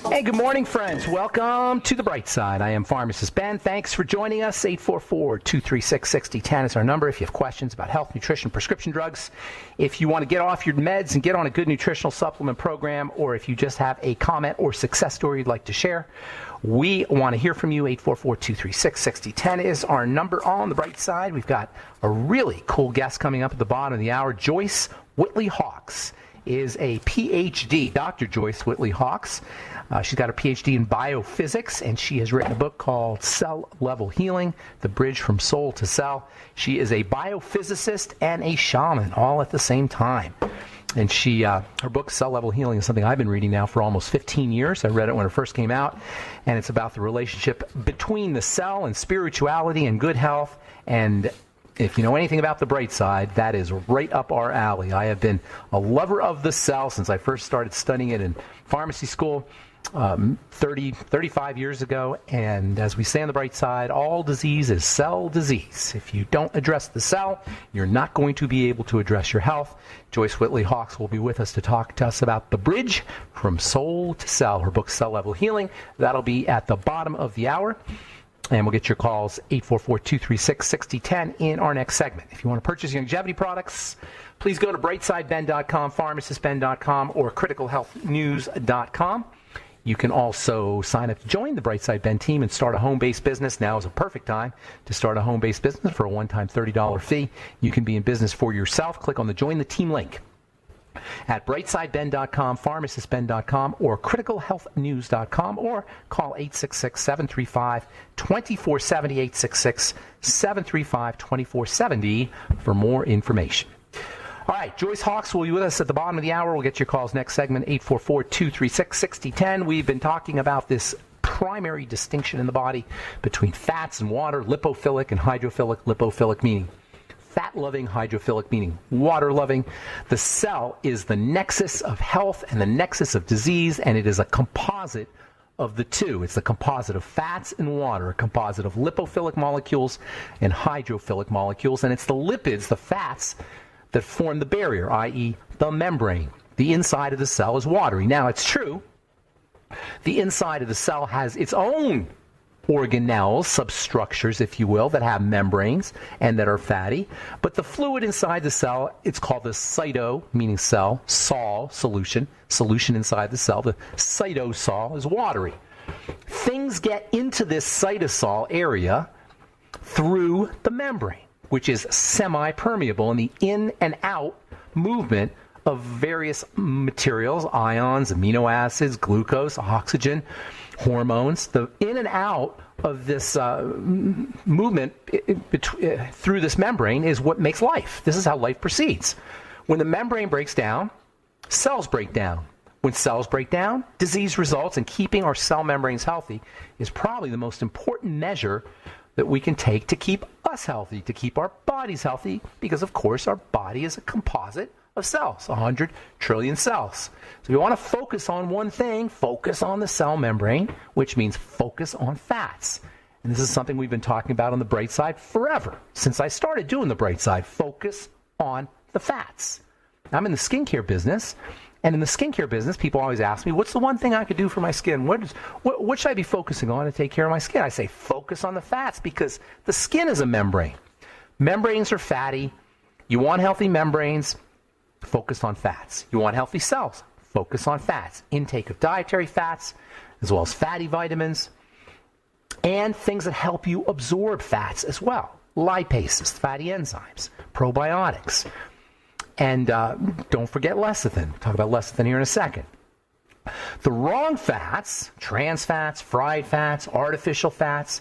Hey, good morning, friends. Welcome to the Bright Side. I am Pharmacist Ben. Thanks for joining us. 844-236-6010 is our number if you have questions about health, nutrition, prescription drugs. If you want to get off your meds and get on a good nutritional supplement program, or if you just have a comment or success story you'd like to share, we want to hear from you. 844-236-6010 is our number on the Bright Side. We've got a really cool guest coming up at the bottom of the hour. Joyce Whitley-Hawkes is a PhD, Dr. Joyce Whitley-Hawkes. She's got her PhD in biophysics, and she has written a book called Cell Level Healing, The Bridge from Soul to Cell. She is a biophysicist and a shaman all at the same time. And her book, Cell Level Healing, is something I've been reading now for almost 15 years. I read it when it first came out, and it's about the relationship between the cell and spirituality and good health. And if you know anything about the Bright Side, that is right up our alley. I have been a lover of the cell since I first started studying it in pharmacy school 35 years ago. And as we say on the Bright Side, all disease is cell disease. If you don't address the cell, you're not going to be able to address your health. Joyce Whitley-Hawkes will be with us to talk to us about the bridge from soul to cell. Her book, Cell Level Healing. That'll be at the bottom of the hour. And we'll get your calls, 844-236-6010, in our next segment. If you want to purchase longevity products, please go to brightsideben.com, pharmacistben.com, or criticalhealthnews.com. You can also sign up to join the Brightside Ben team and start a home-based business. Now is a perfect time to start a home-based business for a one-time $30 fee. You can be in business for yourself. Click on the Join the Team link at brightsideben.com, pharmacistben.com, or criticalhealthnews.com, or call 866-735-2470, 866-735-2470 for more information. All right, Joyce Hawkes will be with us at the bottom of the hour. We'll get your calls next segment, 844-236-6010. We've been talking about this primary distinction in the body between fats and water, lipophilic and hydrophilic. Lipophilic meaning fat-loving, hydrophilic meaning water-loving. The cell is the nexus of health and the nexus of disease, and it is a composite of the two. It's a composite of fats and water, a composite of lipophilic molecules and hydrophilic molecules, and it's the lipids, the fats, that form the barrier, i.e. the membrane. The inside of the cell is watery. Now, it's true, the inside of the cell has its own organelles, substructures, if you will, that have membranes and that are fatty. But the fluid inside the cell, it's called the cyto, meaning cell, sol, solution inside the cell. The cytosol is watery. Things get into this cytosol area through the membrane, which is semi-permeable, and the in and out movement of various materials, ions, amino acids, glucose, oxygen, hormones. The in and out of this movement through this membrane is what makes life. This is how life proceeds. When the membrane breaks down, cells break down. When cells break down, disease results, and keeping our cell membranes healthy is probably the most important measure that we can take to keep us healthy, to keep our bodies healthy, because, of course, our body is a composite of cells, 100 trillion cells. So we want to focus on one thing, focus on the cell membrane, which means focus on fats. And this is something we've been talking about on the Bright Side forever, since I started doing the Bright Side. Focus on the fats. I'm in the skincare business, and in the skincare business, people always ask me, what's the one thing I could do for my skin? What should I be focusing on to take care of my skin? I say, focus on the fats, because the skin is a membrane. Membranes are fatty. You want healthy membranes, focus on fats. You want healthy cells, focus on fats. Intake of dietary fats, as well as fatty vitamins, and things that help you absorb fats as well. Lipases, fatty enzymes, probiotics. And don't forget lecithin. We'll talk about lecithin here in a second. The wrong fats, trans fats, fried fats, artificial fats,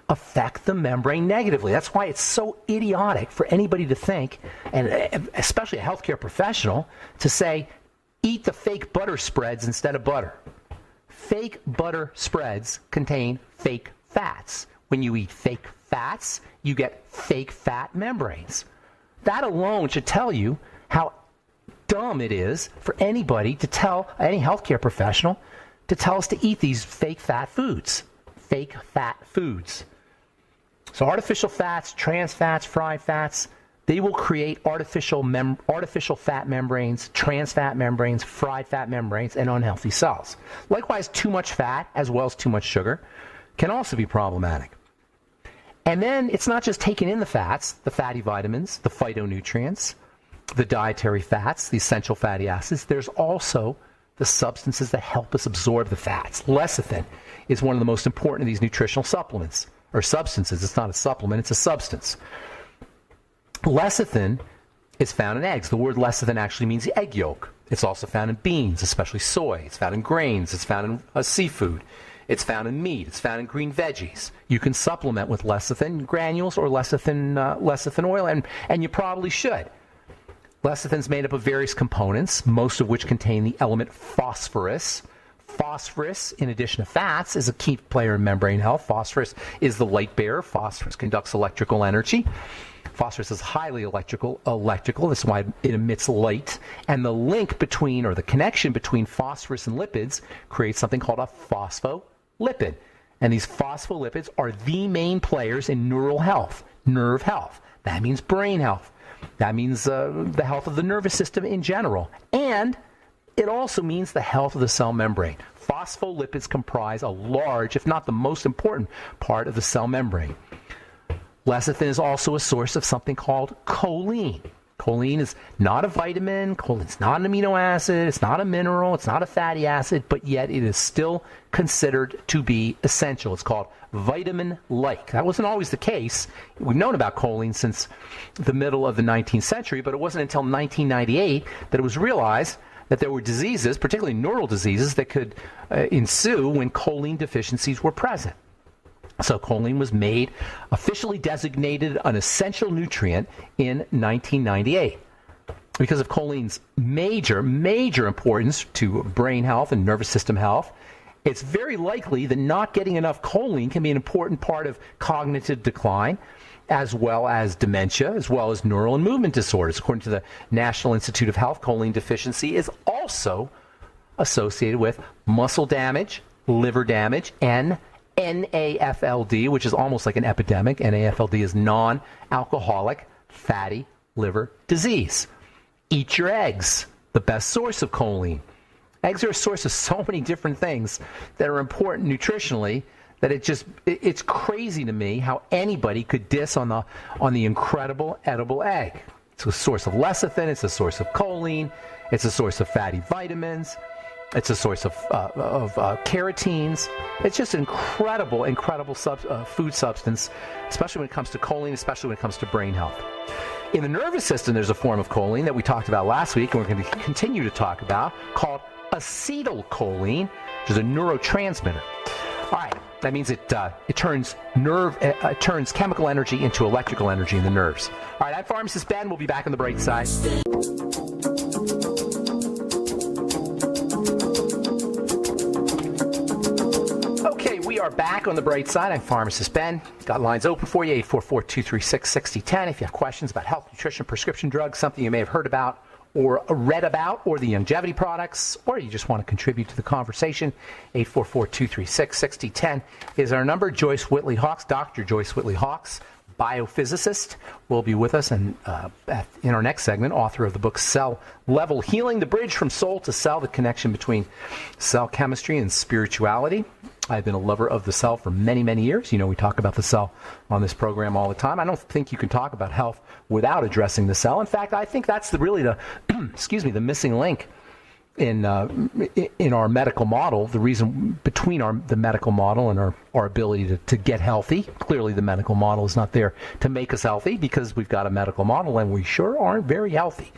affect the membrane negatively. That's why it's so idiotic for anybody to think, and especially a healthcare professional, to say, eat the fake butter spreads instead of butter. Fake butter spreads contain fake fats. When you eat fake fats, you get fake fat membranes. That alone should tell you how dumb it is for anybody to tell, any healthcare professional, to tell us to eat these fake fat foods. Fake fat foods. So artificial fats, trans fats, fried fats, they will create artificial fat membranes, trans fat membranes, fried fat membranes, and unhealthy cells. Likewise, too much fat as well as too much sugar can also be problematic. And then it's not just taking in the fats, the fatty vitamins, the phytonutrients, the dietary fats, the essential fatty acids. There's also the substances that help us absorb the fats. Lecithin is one of the most important of these nutritional supplements, or substances. It's not a supplement, it's a substance. Lecithin is found in eggs. The word lecithin actually means egg yolk. It's also found in beans, especially soy. It's found in grains. It's found in seafood. It's found in meat. It's found in green veggies. You can supplement with lecithin granules or lecithin oil, and you probably should. Lecithin is made up of various components, most of which contain the element phosphorus. Phosphorus, in addition to fats, is a key player in membrane health. Phosphorus is the light bearer. Phosphorus conducts electrical energy. Phosphorus is highly electrical. That's why it emits light. And the link between, or the connection between phosphorus and lipids creates something called a phospholipid. And these phospholipids are the main players in neural health, nerve health. That means brain health. That means the health of the nervous system in general. And it also means the health of the cell membrane. Phospholipids comprise a large, if not the most important, part of the cell membrane. Lecithin is also a source of something called choline. Choline is not a vitamin, choline is not an amino acid, it's not a mineral, it's not a fatty acid, but yet it is still considered to be essential. It's called vitamin-like. That wasn't always the case. We've known about choline since the middle of the 19th century, but it wasn't until 1998 that it was realized that there were diseases, particularly neural diseases, that could ensue when choline deficiencies were present. So choline was made, officially designated an essential nutrient in 1998. Because of choline's major importance to brain health and nervous system health, it's very likely that not getting enough choline can be an important part of cognitive decline, as well as dementia, as well as neural and movement disorders. According to the National Institute of Health, choline deficiency is also associated with muscle damage, liver damage, and NAFLD, which is almost like an epidemic. NAFLD is non-alcoholic fatty liver disease. Eat your eggs, the best source of choline. Eggs are a source of so many different things that are important nutritionally that it's crazy to me how anybody could diss on the incredible edible egg. It's a source of lecithin, it's a source of choline, it's a source of fatty vitamins, it's a source of carotenes. It's just an incredible food substance, especially when it comes to choline, especially when it comes to brain health. In the nervous system, there's a form of choline that we talked about last week, and we're going to continue to talk about, called acetylcholine, which is a neurotransmitter. All right, that means it turns chemical energy into electrical energy in the nerves. All right, I'm Pharmacist Ben. We'll be back on the bright side. We are back on the bright side. I'm Pharmacist Ben. Got lines open for you, 844-236-6010. If you have questions about health, nutrition, prescription drugs, something you may have heard about or read about, or the longevity products, or you just want to contribute to the conversation, 844-236-6010 is our number. Joyce Whitley Hawkes, Dr. Joyce Whitley Hawkes, biophysicist, will be with us in our next segment, author of the book Cell Level Healing, The Bridge from Soul to Cell, the connection between cell chemistry and spirituality. I've been a lover of the cell for many, many years. You know, we talk about the cell on this program all the time. I don't think you can talk about health without addressing the cell. In fact, I think that's really the the missing link in our medical model. The reason between the medical model and our ability to get healthy. Clearly, the medical model is not there to make us healthy because we've got a medical model and we sure aren't very healthy.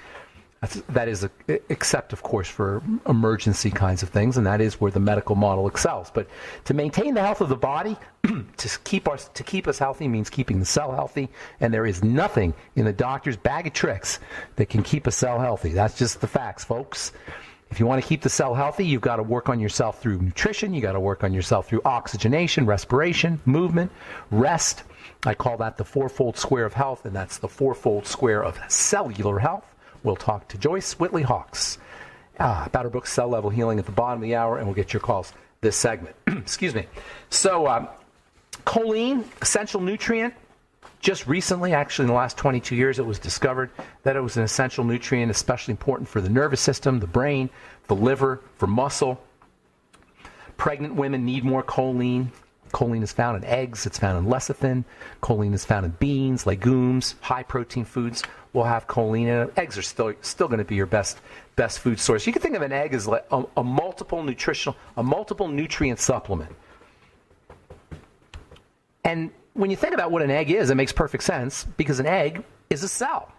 That is except, of course, for emergency kinds of things, and that is where the medical model excels. But to maintain the health of the body, to keep us healthy means keeping the cell healthy, and there is nothing in the doctor's bag of tricks that can keep a cell healthy. That's just the facts, folks. If you want to keep the cell healthy, you've got to work on yourself through nutrition. You've got to work on yourself through oxygenation, respiration, movement, rest. I call that the fourfold square of health, and that's the fourfold square of cellular health. We'll talk to Joyce Whitley Hawkes about her book, Cell Level Healing, at the bottom of the hour, and we'll get your calls this segment. Excuse me. So, choline, essential nutrient. Just recently, actually in the last 22 years, it was discovered that it was an essential nutrient, especially important for the nervous system, the brain, the liver, for muscle. Pregnant women need more choline. Choline is found in eggs. It's found in lecithin. Choline is found in beans, legumes, high-protein foods will have choline in it. Eggs are still going to be your best food source. You can think of an egg as like a multiple nutrient supplement. And when you think about what an egg is, it makes perfect sense because an egg is a cell.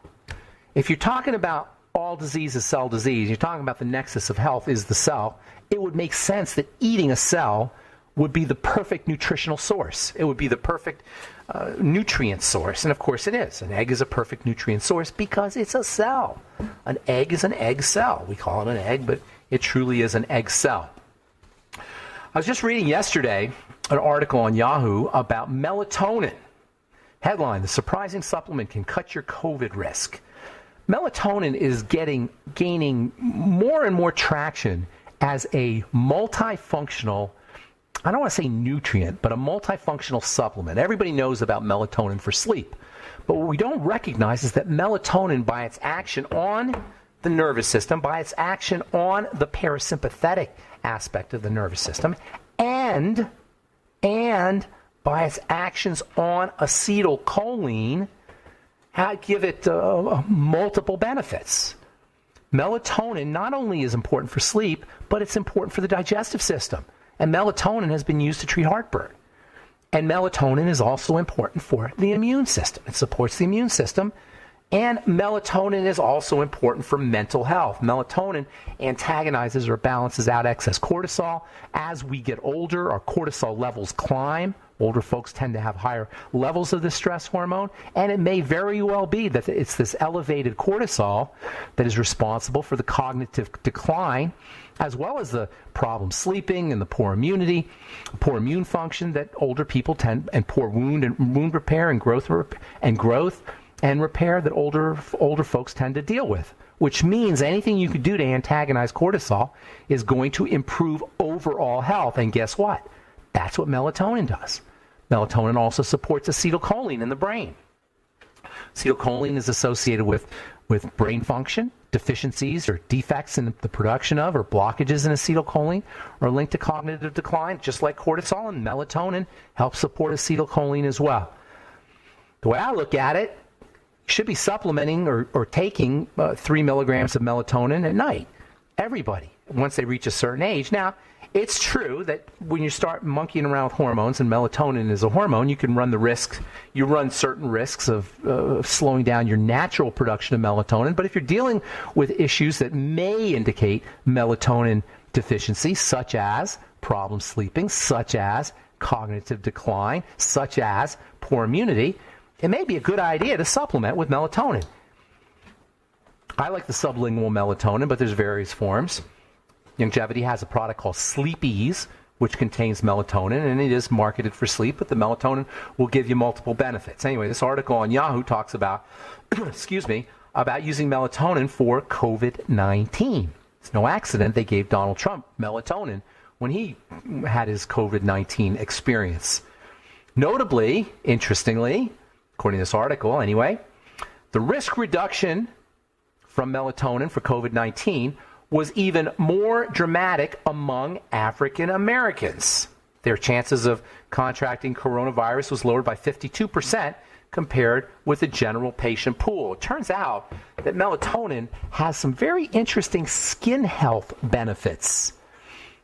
If you're talking about all disease is cell disease, you're talking about the nexus of health is the cell, it would make sense that eating a cell would be the perfect nutritional source. It would be the perfect nutrient source. And of course it is. An egg is a perfect nutrient source because it's a cell. An egg is an egg cell. We call it an egg, but it truly is an egg cell. I was just reading yesterday an article on Yahoo about melatonin. Headline, the surprising supplement can cut your COVID risk. Melatonin is gaining more and more traction as a multifunctional, I don't want to say nutrient, but a multifunctional supplement. Everybody knows about melatonin for sleep. But what we don't recognize is that melatonin, by its action on the nervous system, by its action on the parasympathetic aspect of the nervous system, and by its actions on acetylcholine, give it multiple benefits. Melatonin not only is important for sleep, but it's important for the digestive system. And melatonin has been used to treat heartburn. And melatonin is also important for the immune system. It supports the immune system. And melatonin is also important for mental health. Melatonin antagonizes or balances out excess cortisol. As we get older, our cortisol levels climb. Older folks tend to have higher levels of the stress hormone. And it may very well be that it's this elevated cortisol that is responsible for the cognitive decline, as well as the problem sleeping and the poor immunity, poor immune function that older people tend, and poor wound repair and growth and repair that older folks tend to deal with, which means anything you could do to antagonize cortisol is going to improve overall health. And guess what? That's what melatonin does. Melatonin also supports acetylcholine in the brain. Acetylcholine is associated with brain function. Deficiencies or defects in the production of or blockages in acetylcholine are linked to cognitive decline, just like cortisol, and melatonin helps support acetylcholine as well. The way I look at it, should be supplementing or taking 3 milligrams of melatonin at night. Everybody, once they reach a certain age. Now, it's true that when you start monkeying around with hormones, and melatonin is a hormone, you can run certain risks of slowing down your natural production of melatonin. But if you're dealing with issues that may indicate melatonin deficiency, such as problem sleeping, such as cognitive decline, such as poor immunity, it may be a good idea to supplement with melatonin. I like the sublingual melatonin, but there's various forms. Longevity has a product called Sleep Ease, which contains melatonin, and it is marketed for sleep, but the melatonin will give you multiple benefits. Anyway, this article on Yahoo talks about, about using melatonin for COVID-19. It's no accident they gave Donald Trump melatonin when he had his COVID-19 experience. Notably, interestingly, according to this article anyway, the risk reduction from melatonin for COVID-19 was even more dramatic among African Americans. Their chances of contracting coronavirus was lowered by 52% compared with the general patient pool. It turns out that melatonin has some very interesting skin health benefits.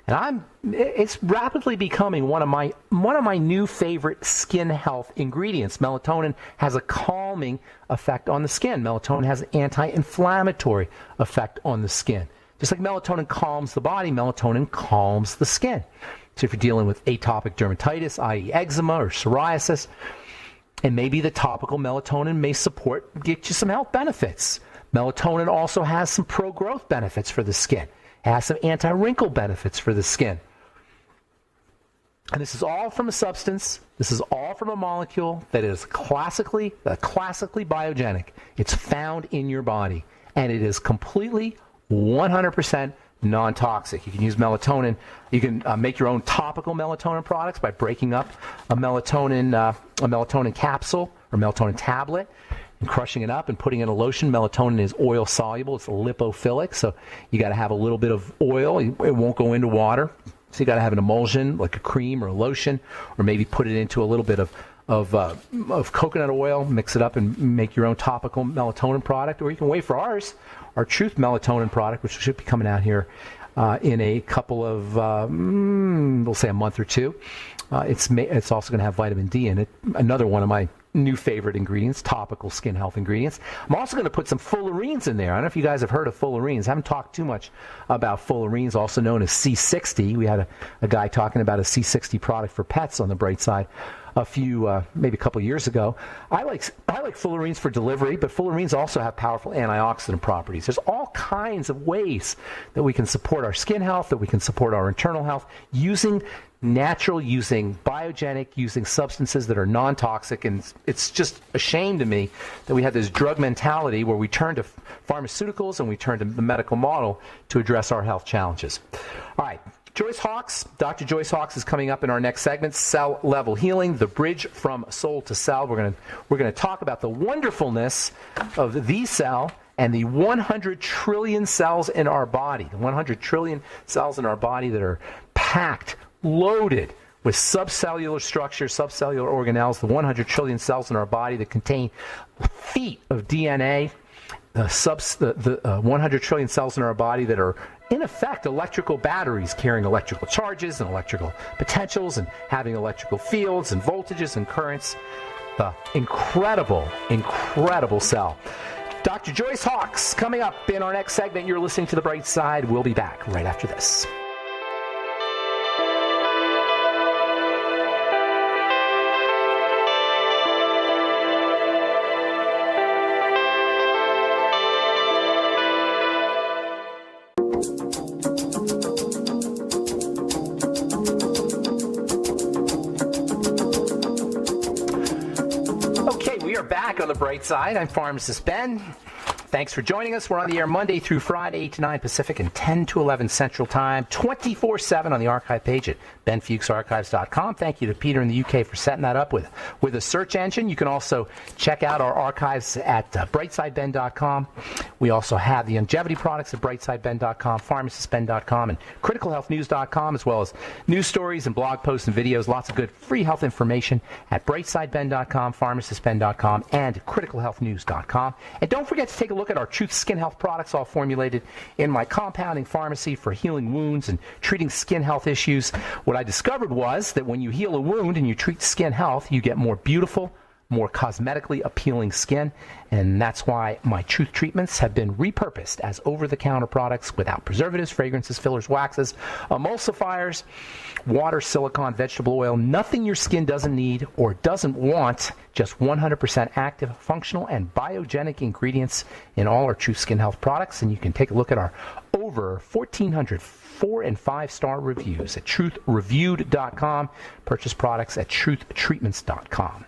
And it's rapidly becoming one of my new favorite skin health ingredients. Melatonin has a calming effect on the skin. Melatonin has an anti-inflammatory effect on the skin. Just like melatonin calms the body, melatonin calms the skin. So if you're dealing with atopic dermatitis, i.e. eczema or psoriasis, and maybe the topical melatonin may get you some health benefits. Melatonin also has some pro-growth benefits for the skin. It has some anti-wrinkle benefits for the skin. And this is all from a substance, this is all from a molecule that is classically biogenic. It's found in your body, and it is completely 100% non-toxic. You can use melatonin. You can make your own topical melatonin products by breaking up a melatonin capsule or melatonin tablet and crushing it up and putting in a lotion. Melatonin is oil soluble. It's lipophilic, so you got to have a little bit of oil. It won't go into water. So you got to have an emulsion, like a cream or a lotion, or maybe put it into a little bit of coconut oil, mix it up and make your own topical melatonin product. Or you can wait for our Truth Melatonin product, which should be coming out here in a couple of, we'll say a month or two. It's also going to have vitamin D in it, another one of my new favorite ingredients, topical skin health ingredients. I'm also going to put some fullerenes in there. I don't know if you guys have heard of fullerenes. I haven't talked too much about fullerenes, also known as C60. We had a guy talking about a C60 product for pets on the Bright Side maybe a couple years ago. I like fullerenes for delivery, but fullerenes also have powerful antioxidant properties. There's all kinds of ways that we can support our skin health, that we can support our internal health using natural, using biogenic, using substances that are non-toxic. And it's just a shame to me that we have this drug mentality where we turn to pharmaceuticals and we turn to the medical model to address our health challenges. All right. Joyce Hawks, Dr. Joyce Hawks is coming up in our next segment, Cell Level Healing, the bridge from soul to cell. We're going to talk about the wonderfulness of the cell and the 100 trillion cells in our body, the 100 trillion cells in our body that are packed, loaded with subcellular structure, subcellular organelles, the 100 trillion cells in our body that contain feet of DNA, the 100 trillion cells in our body that are in effect electrical batteries carrying electrical charges and electrical potentials and having electrical fields and voltages and currents. The incredible cell. Dr. Joyce Hawks coming up in our next segment. You're listening to The Bright Side. We'll be back right after this. Back on The Bright Side. I'm Pharmacist Ben. Thanks for joining us. We're on the air Monday through Friday, 8 to 9 Pacific and 10 to 11 Central Time, 24/7 on the archive page at benfuchsarchives.com. Thank you to Peter in the UK for setting that up with a search engine. You can also check out our archives at brightsideben.com. We also have the longevity products at brightsideben.com, pharmacistben.com, and criticalhealthnews.com, as well as news stories and blog posts and videos. Lots of good free health information at brightsideben.com, pharmacistben.com, and criticalhealthnews.com. And don't forget to take a look at our Truth Skin Health products, all formulated in my compounding pharmacy for healing wounds and treating skin health issues. What I discovered was that when you heal a wound and you treat skin health, you get more beautiful, more cosmetically appealing skin, and that's why my Truth treatments have been repurposed as over-the-counter products without preservatives, fragrances, fillers, waxes, emulsifiers, water, silicone, vegetable oil, nothing your skin doesn't need or doesn't want, just 100% active, functional, and biogenic ingredients in all our Truth Skin Health products. And you can take a look at our over 1,400 4- and 5-star reviews at truthreviewed.com. Purchase products at truthtreatments.com.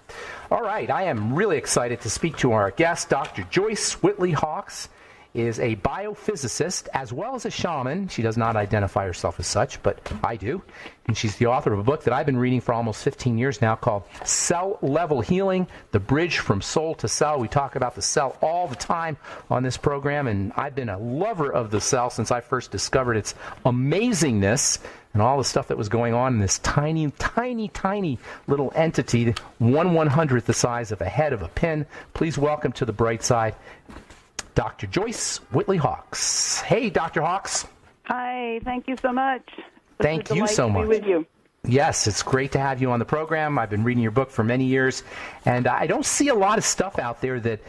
All right, I am really excited to speak to our guest. Dr. Joyce Whitley Hawks is a biophysicist as well as a shaman. She does not identify herself as such, but I do. And she's the author of a book that I've been reading for almost 15 years now called Cell Level Healing, The Bridge from Soul to Cell. We talk about the cell all the time on this program, and I've been a lover of the cell since I first discovered its amazingness and all the stuff that was going on in this tiny, tiny, tiny little entity, 1/100th the size of a head of a pin. Please welcome to the Bright Side, Dr. Joyce Whitley Hawks. Hey, Dr. Hawks. Hi, thank you so much. Thank you so much. To be with you. Yes, it's great to have you on the program. I've been reading your book for many years, and I don't see a lot of stuff out there that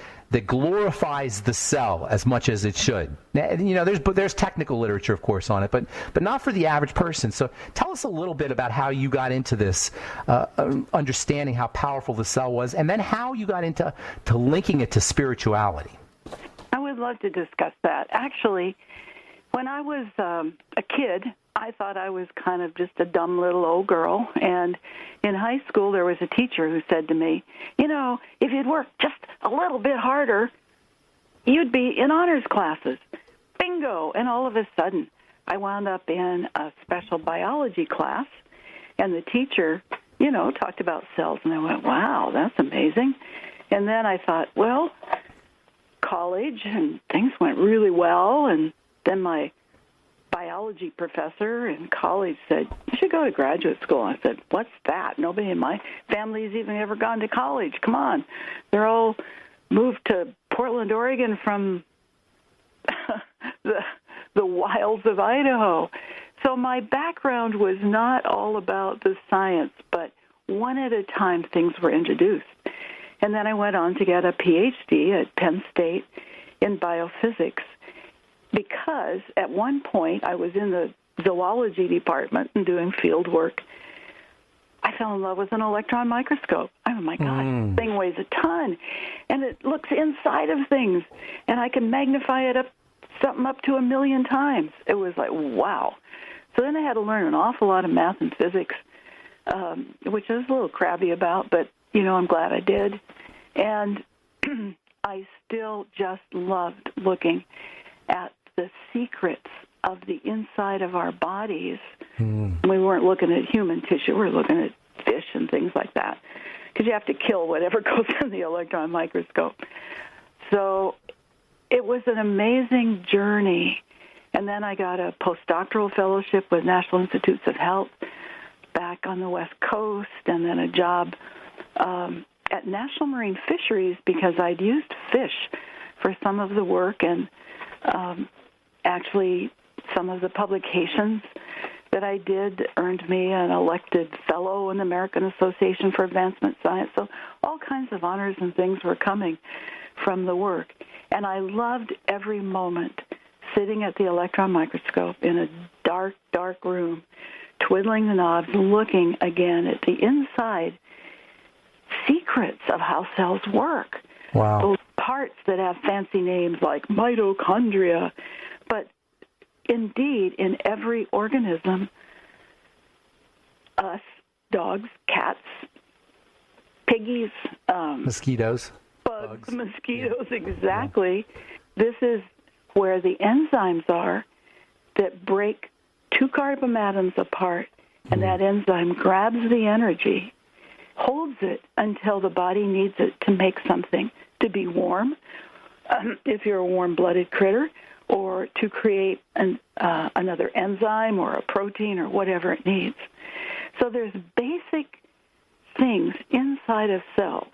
glorifies the cell as much as it should. You know, there's technical literature, of course, on it, but not for the average person. So tell us a little bit about how you got into this, understanding how powerful the cell was, and then how you got into linking it to spirituality. I would love to discuss that. Actually, when I was a kid, I thought I was kind of just a dumb little old girl. And in high school, there was a teacher who said to me, you know, if you'd work just a little bit harder, you'd be in honors classes. Bingo! And all of a sudden, I wound up in a special biology class, and the teacher, you know, talked about cells. And I went, wow, that's amazing. And then I thought, well, college, and things went really well. And then my biology professor in college said, you should go to graduate school. I said, what's that? Nobody in my family's even ever gone to college. Come on. They're all moved to Portland, Oregon from the wilds of Idaho. So my background was not all about the science, but one at a time things were introduced. And then I went on to get a PhD at Penn State in biophysics, because at one point I was in the zoology department and doing field work. I fell in love with an electron microscope. Oh, my God, this thing weighs a ton, and it looks inside of things, and I can magnify it up to 1 million times. It was like, wow. So then I had to learn an awful lot of math and physics, which I was a little crabby about, but, I'm glad I did. And I still just loved looking at the secrets of the inside of our bodies. We weren't looking at human tissue. We were looking at fish and things like that, because you have to kill whatever goes in the electron microscope. So it was an amazing journey. And then I got a postdoctoral fellowship with National Institutes of Health back on the West Coast, and then a job at National Marine Fisheries, because I'd used fish for some of the work, and actually some of the publications that I did earned me an elected fellow in the American Association for Advancement Science. So all kinds of honors and things were coming from the work. And I loved every moment sitting at the electron microscope in a dark, dark room, twiddling the knobs, looking again at the inside secrets of how cells work. Wow. Those parts that have fancy names like mitochondria, but indeed in every organism, us, dogs, cats, piggies, mosquitoes, bugs, mosquitoes, exactly. This is where the enzymes are that break two carbon atoms apart, and that enzyme grabs the energy, holds it until the body needs it to make something, to be warm, if you're a warm-blooded critter, or to create another enzyme or a protein or whatever it needs. So there's basic things inside of cells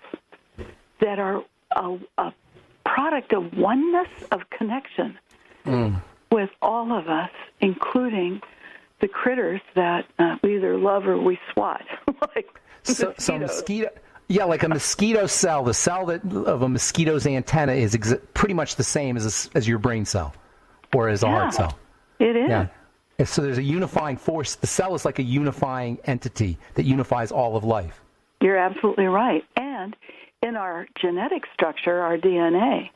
that are a product of oneness, of connection with all of us, including the critters that we either love or we swat, like mosquitoes. Like a mosquito cell, the cell of a mosquito's antenna is pretty much the same as your brain cell or as a heart cell. It is. Yeah. So there's a unifying force. The cell is like a unifying entity that unifies all of life. You're absolutely right. And in our genetic structure, our DNA,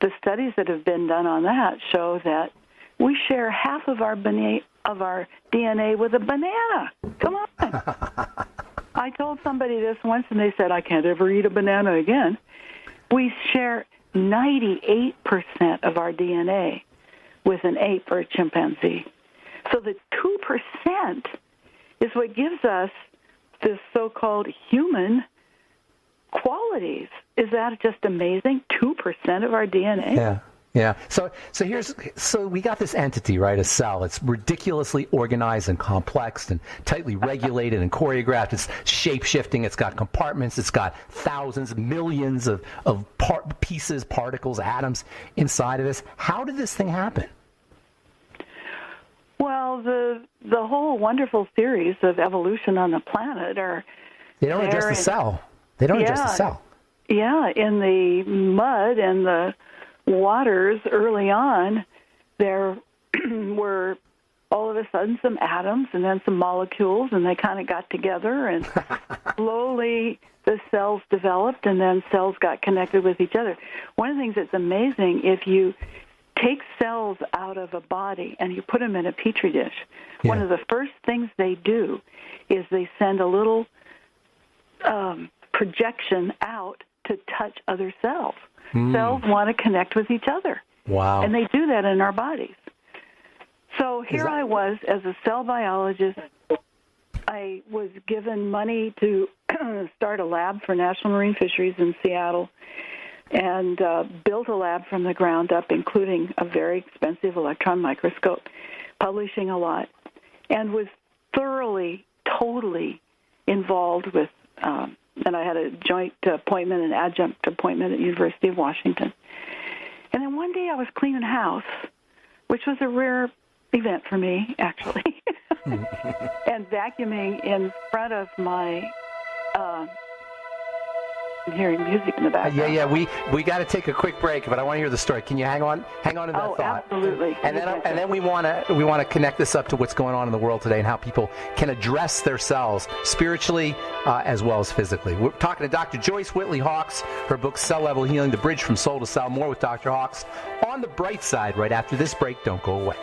the studies that have been done on that show that we share half of our DNA with a banana. Come on. I told somebody this once, and they said, I can't ever eat a banana again. We share 98% of our DNA with an ape or a chimpanzee. So the 2% is what gives us this so-called human qualities. Is that just amazing? 2% of our DNA? Yeah. Yeah. So we got this entity, right? A cell. It's ridiculously organized and complex and tightly regulated and choreographed. It's shape-shifting. It's got compartments. It's got thousands, millions of pieces, particles, atoms inside of this. How did this thing happen? Well, the whole wonderful theories of evolution on the planet are... They don't address the cell. They don't address the cell. Yeah, in the mud and the waters early on, there were all of a sudden some atoms and then some molecules, and they kind of got together, and slowly the cells developed, and then cells got connected with each other. One of the things that's amazing, if you take cells out of a body and you put them in a petri dish, one of the first things they do is they send a little projection out to touch other cells. Cells want to connect with each other. Wow. And they do that in our bodies. So here I was as a cell biologist. I was given money to start a lab for National Marine Fisheries in Seattle, and built a lab from the ground up, including a very expensive electron microscope, publishing a lot, and was thoroughly, totally involved with, and I had a joint appointment, an adjunct appointment at University of Washington. And then one day I was cleaning house, which was a rare event for me, actually, and vacuuming in front of my, I'm hearing music in the background. Yeah. We got to take a quick break, but I want to hear the story. Can you hang on to that thought? Oh, absolutely. And then we want to connect this up to what's going on in the world today and how people can address themselves spiritually as well as physically. We're talking to Dr. Joyce Whitley Hawks. Her book, Cell Level Healing: The Bridge from Soul to Cell. More with Dr. Hawks on the bright side right after this break. Don't go away.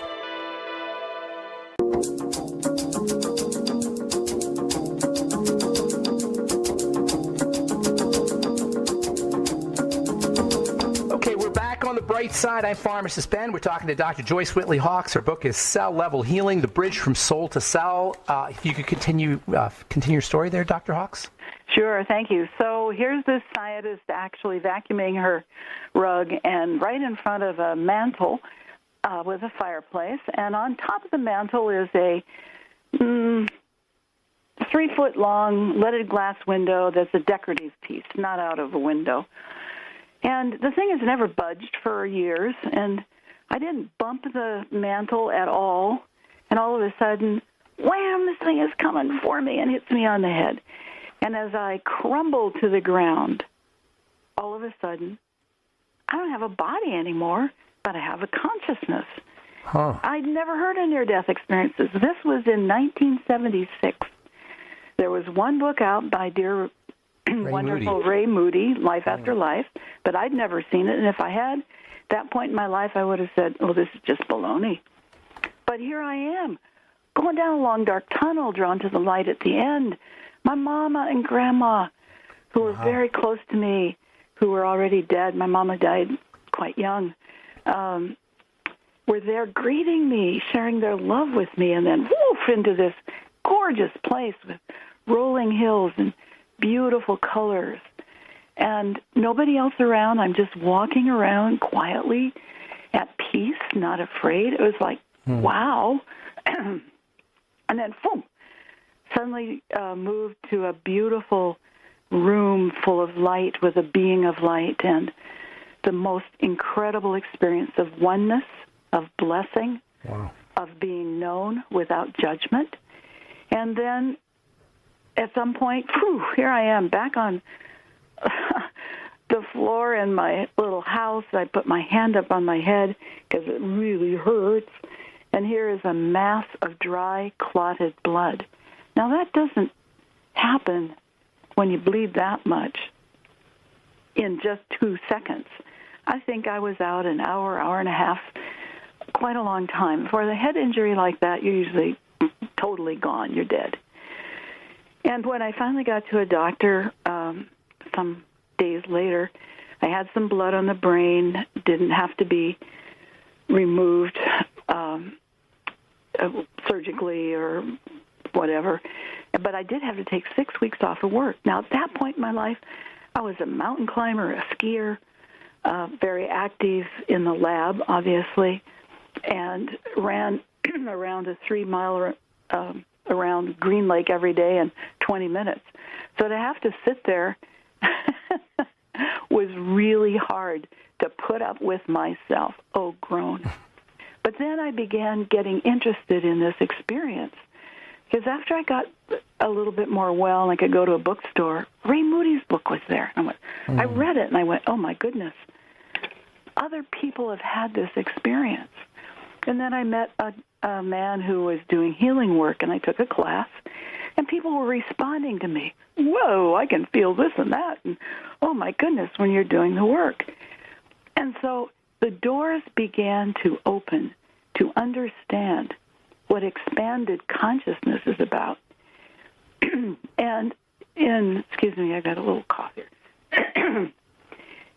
Bright side, I'm Pharmacist Ben. We're talking to Dr. Joyce Whitley Hawks. Her book is Cell Level Healing: The Bridge from Soul to Cell. If you could continue your story there, Dr. Hawks. Sure, thank you. So here's this scientist actually vacuuming her rug, and right in front of a mantle with a fireplace, and on top of the mantle is a 3-foot-long leaded glass window that's a decorative piece, not out of a window. And the thing has never budged for years, and I didn't bump the mantle at all, and all of a sudden, wham, this thing is coming for me and hits me on the head. And as I crumble to the ground, all of a sudden, I don't have a body anymore, but I have a consciousness. Huh. I'd never heard of near-death experiences. This was in 1976. There was one book out by dear wonderful Ray Moody, Life After Life, but I'd never seen it, and if I had, at that point in my life, I would have said, oh, this is just baloney. But here I am, going down a long, dark tunnel, drawn to the light at the end. My mama and grandma, who were very close to me, who were already dead, my mama died quite young, were there greeting me, sharing their love with me, and then woof into this gorgeous place with rolling hills and beautiful colors, and nobody else around. I'm just walking around quietly, at peace, not afraid. It was like, wow. And then, boom, suddenly moved to a beautiful room full of light with a being of light, and the most incredible experience of oneness, of blessing, of being known without judgment. And then at some point, here I am back on the floor in my little house. I put my hand up on my head because it really hurts. And here is a mass of dry, clotted blood. Now, that doesn't happen when you bleed that much in just 2 seconds. I think I was out an hour, hour and a half, quite a long time. For the head injury like that, you're usually totally gone. You're dead. And when I finally got to a doctor some days later, I had some blood on the brain, didn't have to be removed surgically or whatever, but I did have to take 6 weeks off of work. Now, at that point in my life, I was a mountain climber, a skier, very active in the lab, obviously, and ran around a 3-mile around Green Lake every day in 20 minutes. So to have to sit there was really hard to put up with myself. Oh, groan. But then I began getting interested in this experience, because after I got a little bit more well and I could go to a bookstore, Ray Moody's book was there. I read it and I went, oh my goodness, other people have had this experience. And then I met a man who was doing healing work, and I took a class, and people were responding to me. Whoa, I can feel this and that, and oh my goodness, when you're doing the work. And so the doors began to open to understand what expanded consciousness is about. And excuse me, I got a little cough here.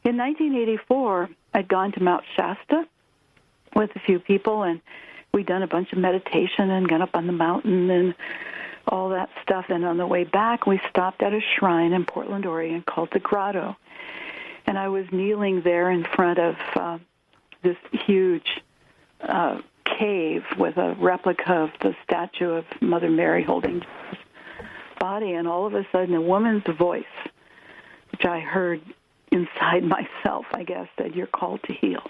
In 1984, I'd gone to Mount Shasta with a few people, and we'd done a bunch of meditation and gone up on the mountain and all that stuff. And on the way back, we stopped at a shrine in Portland, Oregon called the Grotto. And I was kneeling there in front of this huge cave with a replica of the statue of Mother Mary holding Jesus' body. And all of a sudden, a woman's voice, which I heard inside myself, I guess, said, "You're called to heal."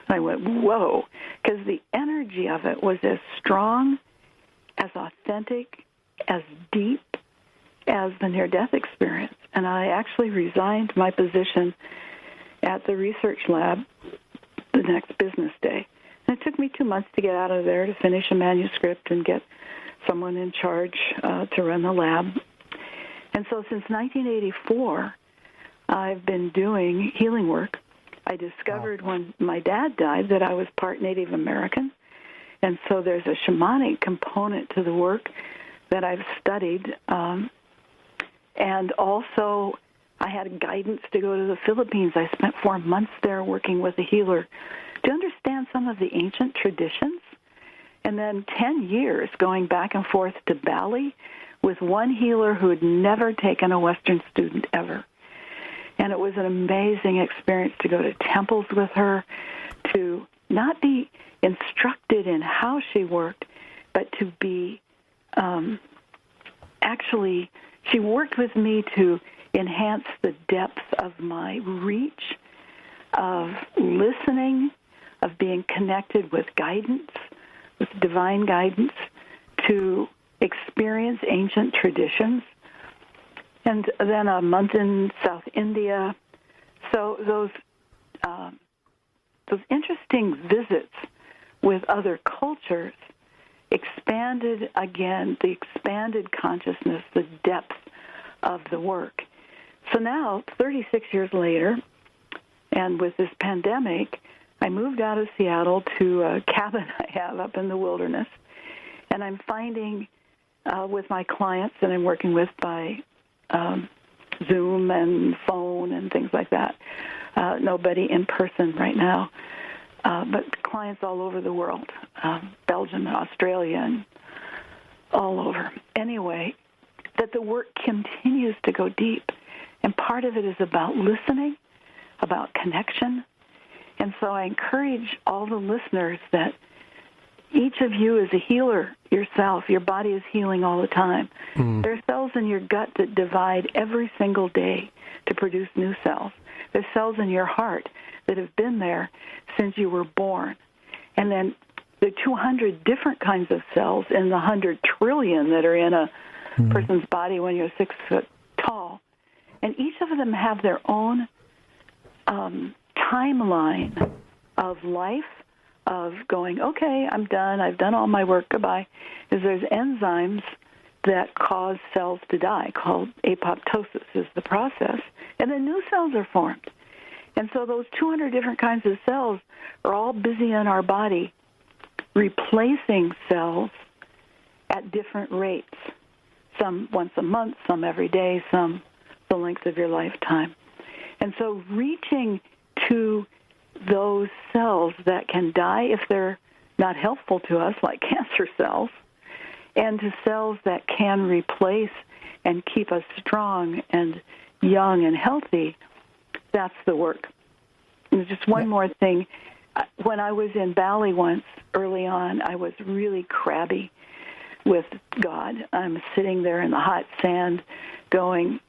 And I went, whoa, because the energy of it was as strong, as authentic, as deep as the near-death experience. And I actually resigned my position at the research lab the next business day. And it took me 2 months to get out of there to finish a manuscript and get someone in charge to run the lab. And so since 1984, I've been doing healing work. I discovered when my dad died that I was part Native American. And so there's a shamanic component to the work that I've studied. And also, I had guidance to go to the Philippines. I spent 4 months there working with a healer to understand some of the ancient traditions. And then 10 years going back and forth to Bali with one healer who had never taken a Western student ever. And it was an amazing experience to go to temples with her, to not be instructed in how she worked, but to be actually, she worked with me to enhance the depth of my reach, of listening, of being connected with guidance, with divine guidance, to experience ancient traditions. And then a month in South India. So those interesting visits with other cultures expanded, again, the expanded consciousness, the depth of the work. So now, 36 years later, and with this pandemic, I moved out of Seattle to a cabin I have up in the wilderness, and I'm finding with my clients that I'm working with by Zoom and phone and things like that. Nobody in person right now, but clients all over the world, Belgium and Australia and all over. Anyway, that the work continues to go deep, and part of it is about listening, about connection. And so I encourage all the listeners that each of you is a healer yourself. Your body is healing all the time. There are cells in your gut that divide every single day to produce new cells. There's cells in your heart that have been there since you were born. And then there are 200 different kinds of cells in the 100 trillion that are in a person's body when you're 6 foot tall. And each of them have their own timeline of life, of going, okay, I'm done, I've done all my work, goodbye. Because there's enzymes that cause cells to die, called apoptosis is the process. And then new cells are formed. And so those 200 different kinds of cells are all busy in our body, replacing cells at different rates, some once a month, some every day, some the length of your lifetime. And so reaching to those cells that can die if they're not helpful to us, like cancer cells, and to cells that can replace and keep us strong and young and healthy, that's the work. And just one more thing. When I was in Bali once, early on, I was really crabby with God. I'm sitting there in the hot sand going,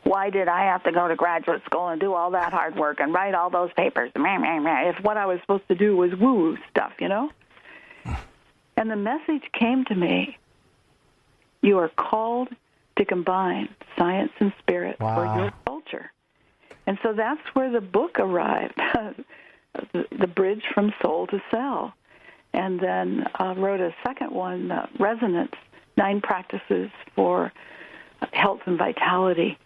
why did I have to go to graduate school and do all that hard work and write all those papers? If what I was supposed to do was woo-woo stuff, you know? And the message came to me, you are called to combine science and spirit for your culture. And so that's where the book arrived, The Bridge from Soul to Cell. And then wrote a second one, Resonance, 9 Practices for Health and Vitality.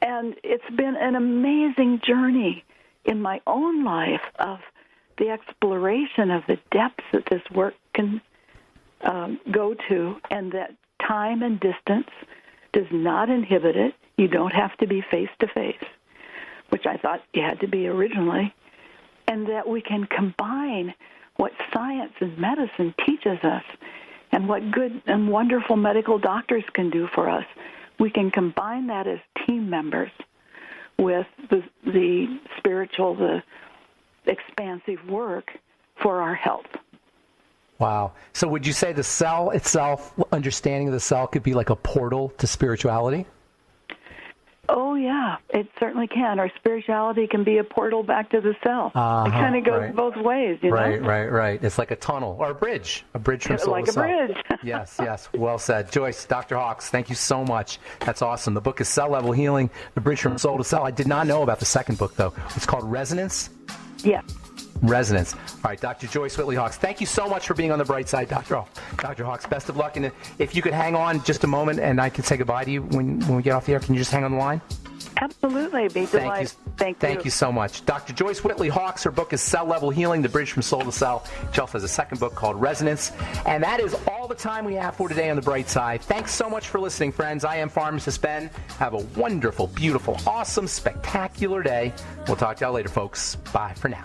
And it's been an amazing journey in my own life of the exploration of the depths that this work can go to, and that time and distance does not inhibit it. You don't have to be face-to-face, which I thought you had to be originally, and that we can combine what science and medicine teaches us and what good and wonderful medical doctors can do for us. We can combine that as team members with the spiritual, the expansive work for our health. Wow. So would you say the cell itself, understanding of the cell, could be like a portal to spirituality? Oh, yeah, it certainly can. Our spirituality can be a portal back to the cell. It kind of goes both ways, you know? Right. It's like a tunnel or a bridge from soul like to cell. Like a bridge. Yes. Well said. Joyce, Dr. Hawks, thank you so much. That's awesome. The book is Cell Level Healing, The Bridge from Soul to Cell. I did not know about the second book, though. It's called Resonance? Yeah. Resonance. All right, Dr. Joyce Whitley Hawks, thank you so much for being on the bright side, Dr. Hawks. Best of luck. And if you could hang on just a moment and I could say goodbye to you when we get off the air, can you just hang on the line? Absolutely. Be delighted. Thank you so much. Dr. Joyce Whitley Hawks, her book is Cell Level Healing, The Bridge from Soul to Cell. She also has a second book called Resonance. And that is all the time we have for today on The Bright Side. Thanks so much for listening, friends. I am Pharmacist Ben. Have a wonderful, beautiful, awesome, spectacular day. We'll talk to y'all later, folks. Bye for now.